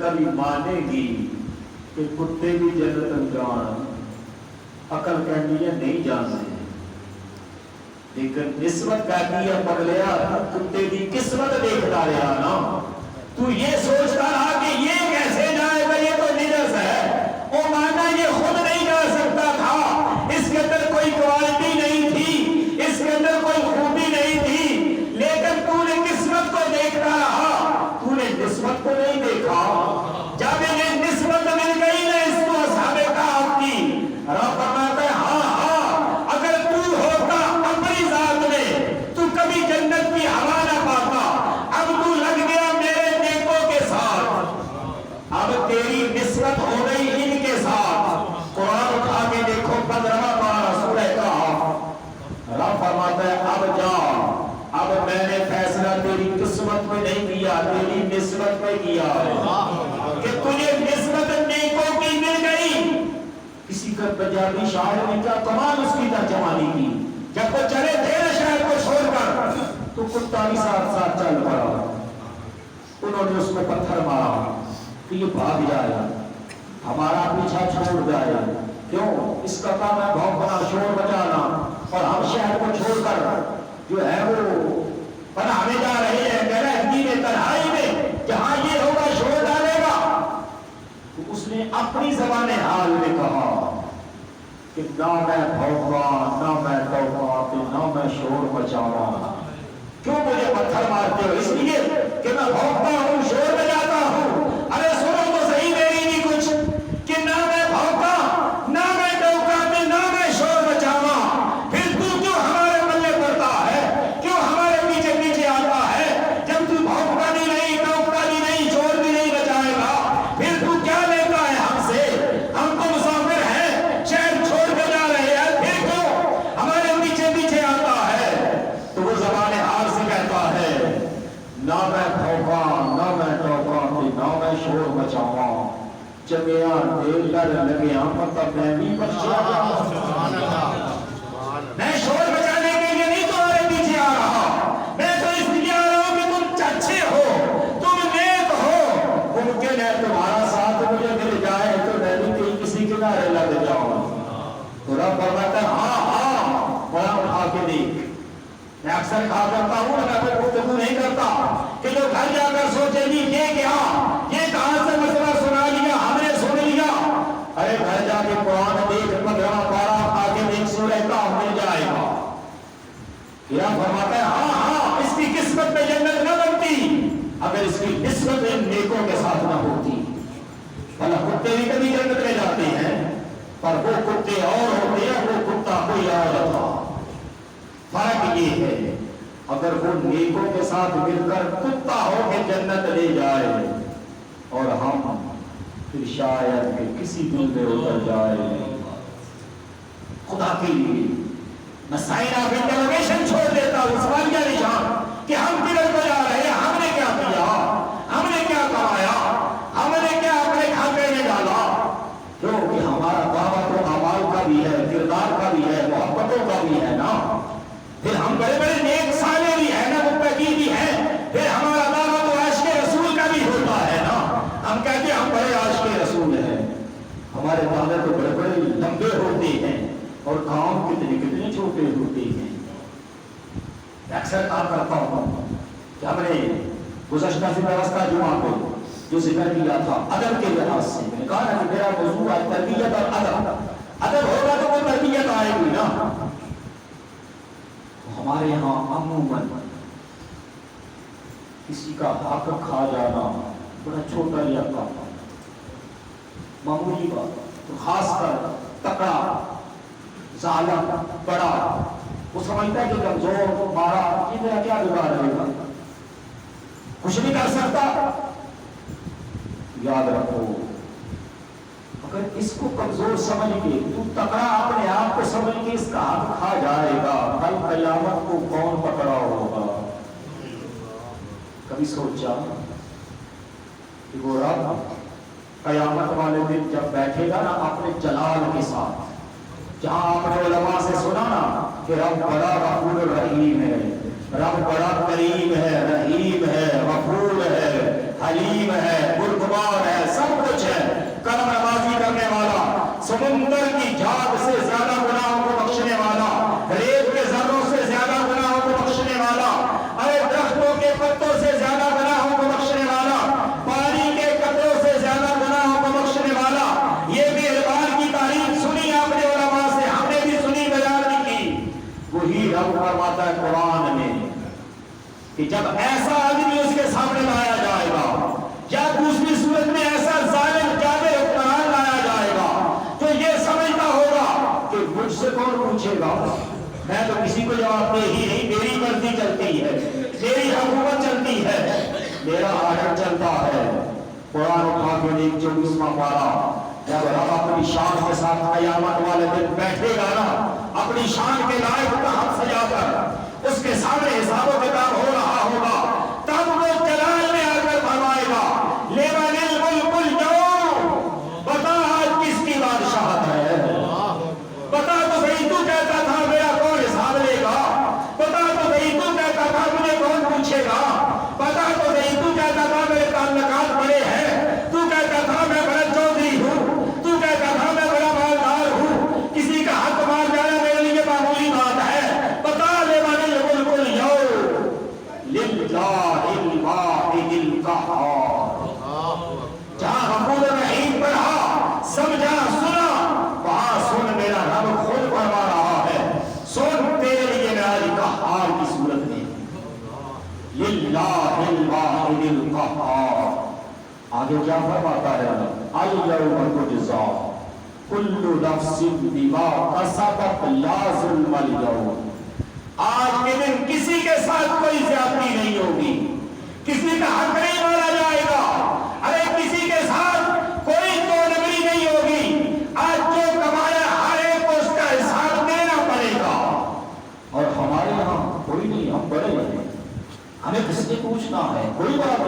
کبھی مانے گی کہ کتے بھی جنت جان؟ عقل کہتی ہے نہیں جانتے، لیکن نسبت کہتی ہے پگلیا کتے کی قسمت دیکھتا رہا نا، تو یہ سوچتا رہا کہ یہ کیسے جائے گا، یہ تو نجس ہے، وہ مانا یہ خود نہیں جا سکتا تھا، اس کے اندر کوئی کوالٹی نہیں تھی، اس کے اندر کوئی خوبی نہیں تھی، لیکن تو نے قسمت کو دیکھتا رہا، تو نے نسبت کو نہیں دیکھا۔ جب انہیں نسبت مل گئی نا اس کو اصحاب کہف کی، رب فرماتا ہے ہاں اگر تو ہوتا اپنی ذات میں تو کبھی جنت کی ہوا نہ پاتا، اب تو لگ گیا میرے نیکوں کے ساتھ، اب تیری نسبت ہو گئی ان کے ساتھ۔ قرآن اٹھا کے دیکھو 15واں پارہ سورہ کہف، رب فرماتا ہے اب جا، اب میں نے فیصلہ تیری قسمت میں نہیں کیا، تیری نسبت میں کیا کہ تجھے نسبت نیکوں کی مل گئی۔ کسی کا پنجابی شاعر نے کیا کمال اس کی ترجمانی کی، جب وہ چلے تھے نا شہر کو چھوڑ کر تو کتا بھی ساتھ ساتھ چل پڑا، انہوں نے اس کو پتھر مارا کہ یہ بھاگ جائے، ہمارا پیچھا چھوڑ جائے، کیوں؟ اس کا کام ہے بھونکنا، شور بجانا، اور ہم شہر کو چھوڑ کر جو ہے وہ پناہ میں جا رہے ہیں گہری میں تنہائی میں جہاں یہ ہوگا شور ڈالے گا۔ تو اس نے اپنی زبان حال میں کہا کہ نہ میں بھونکا، نہ میں ٹوکا، کہ نہ میں شور مچاوا۔ کیوں مجھے پتھر مارتے ہو؟ اس لیے کہ میں بھونکتا ہوں، شور بجاتا ہوں۔ ارے سنو تو صحیح میری بھی کچھ، کہ نہ میں بھونکا، نہ میں ٹوکا، کہ نہ میں شور مچاوا، پھر تو کیوں ہمارے پلے پڑتا ہے، کیوں ہمارے پیچھے پیچھے آتا ہے؟ جب تو بھونکتا بھی نہیں، ٹوکتا بھی نہیں، شور بھی نہیں بچائے گا، پھر تو کیا لیتا ہے ہم سے؟ ہم تو مسافر ہیں، شہر چھوڑ کے جا رہے ہیں، پھر کیوں ہمارے پیچھے پیچھے آتا ہے؟ تو وہ زبان حال سے کہتا ہے نہ میں بھونکا، نہ میں ٹوکا، کہ نہ میں شور مچاواں، چمیا دل لڑ لگیا مطلب میں بھی بچیا گیا۔ میں شور بچانے کے لیے نہیں تمہارے پیچھے آ رہا، میں تو اس لیے آ رہا ہوں کہ تم اچھے ہو، تم نیک ہو، ممکن ہے تمہارا ساتھ مجھے مل جائے تو میں بھی کہیں کسی کنارے لگ جاؤں۔ تو رب فرماتا ہے ہاں بڑا اٹھا کے دیکھ۔ میں اکثر کہا کرتا ہوں، میں پھر گفتگو نہیں کرتا کہ جو گھر جا کر سوچے گی یہ کیا، یہ کہاں سے مسئلہ سنا لیا، ہم نے سن لیا۔ ارے گھر جا کے قرآن دیکھ 15واں پارہ آگے دیکھ سورہ کہف مل جائے گا۔ کیا فرماتا ہے ہاں اس کی قسمت میں جنت نہ بنتی اگر اس کی نسبت ان نیکوں کے ساتھ نہ ہوتی۔ بھلا کتے بھی کبھی جنت میں جاتے ہیں، پر وہ کتے اور ہوتے ہیں، وہ کتا کوئی اور ہوتا۔ فرق یہ ہے اگر وہ نیکوں کے ساتھ مل کر کتا ہو کے جنت لے جائے اور ہم پھر شاید کہ کسی دل میں اتر جائے۔ خدا کے لیے میں سائن آف انٹروگیشن چھوڑ دیتا ہوں، سوالیہ نشان کہ ہم کدھر کو جا رہے ہیں، ہم نے کیا کیا، ہم نے کیا کمایا، ہم نے کیا اپنے کھاتے میں ڈالا؟ کیونکہ ہمارا دعوت و اعمال کا بھی ہے، کردار کا بھی ہے، محبتوں کا بھی ہے نا، پھر ہم بڑے بڑے نیک صالح بھی ہیں نا، متقی بھی ہیں، پھر ہمارا دعوت و عاشق رسول کا بھی ہوتا ہے نا۔ ہم کہتے ہیں ہم بڑے عاشق رسول ہیں، ہمارے دعوے تو بڑے بڑے لمبے ہوتے ہیں اور کام کتنے کتنے چھوٹے ہوتے ہیں۔ اکثر کام کرتا ہوں کہ ہم نے گزشتہ ویوستھا جمعہ کو جو ذکر کیا تھا ادب کے لحاظ سے، میں نے کہا نا کہ میرا موضوع ہے تربیت اور ادب۔ ادب ہوگا تو وہ تربیت آئے گی نا۔ ہمارے یہاں عموماً کسی کا حق کھا جانا بڑا چھوٹا یا کام، معمولی بات، تو خاص کر تکڑا ظالم بڑا وہ سمجھتا ہے کہ کمزور مارا یہ میرا کیا بگاڑ رہے گا، کچھ نہیں کر سکتا۔ یاد رکھو اگر اس کو کمزور سمجھ کے تو تکڑا اپنے آپ کو سمجھ کے اس کا حق کھا جائے گا، کل قیامت کو کون پکڑا ہوگا؟ کبھی سوچا کہ وہ رب قیامت والے دن جب بیٹھے گا نا اپنے جلال کے ساتھ، جہاں آپ نے علماء سے سنا نا کہ رب بڑا غفور رحیم ہے، رب بڑا کریم ہے، رحیم ہے، غفور ہے، حلیم ہے، بردبار ہے، سمندر کی جھاگ سے زیادہ گناہوں کو بخشنے والا، ریت کے ذروں سے زیادہ گناہوں کو بخشنے والا، ارے درختوں کے پتوں سے زیادہ گناہوں کو بخشنے والا، پانی کے قطروں سے زیادہ گناہوں کو بخشنے والا، یہ مہربان کی تعریف سنی آپ نے علماء سے، ہم نے بھی سنی، بیان بھی کی۔ وہی رب فرماتا ہے قرآن میں کہ جب ایسا آدمی اس کے سامنے لایا جائے گا، یا دوسری صورت میں ایسا ظالم جابر حکمران لایا جائے گا جو یہ سمجھتا ہوگا کہ مجھ سے کون پوچھے گا، میں تو کسی کو جواب دے ہی نہیں، میری مرضی چلتی ہے، میری حکومت چلتی ہے، میرا آرڈر چلتا ہے۔ قرآن اٹھا کے دیکھ 24واں پارہ، جب رب اپنی شان کے ساتھ قیامت والے دن بیٹھے گا نا، اپنی شان کے لائق تحت سجا کر اس کے سامنے حساب و کتاب ہو رہا ہوگا، تب وہ جلال میں آ کر فرمائے گا لمن الملک اليوم، بتا آج کس کی بادشاہت ہے، بتا تو صحیح، تو کہتا تھا میرا کون حساب لے گا، بتا تو صحیح، تو کہتا تھا مجھے کون پوچھے گا، بتا تو صحیح، تو کہتا تھا میرے تعلقات بڑے ہیں، تو کہتا تھا میں بڑا چودھری ہوں، تو کہتا تھا میں بڑا مالدار ہوں، کسی کا حق مار جانا میرے لیے معمولی بات ہے، بتا لمن الملک اليوم للہ الواحد القہار۔ جہاں غفور رحیم پڑھا، سمجھا، سنا، وہاں سن میرا رب خود فرما رہا ہے، سن تیرے لیے میں آج قہار کی صورت میں، للہ الواحد القہار۔ آگے کیا فرماتا ہے الیوم تجزا کل نفس بما کسبت لا ظلم اليوم۔ آج کے دن کسی کے ساتھ کوئی زیادتی نہیں ہوگی، کسی کا حق نہیں مارا جائے گا، ارے کسی کے ساتھ کوئی دونگری نہیں ہوگی، آج جو کمایا ہر ایک کو اس کا حساب دینا پڑے گا۔ اور ہمارے یہاں کوئی نہیں، ہم بڑے ہیں، ہمیں کس سے پوچھنا ہے، کوئی بات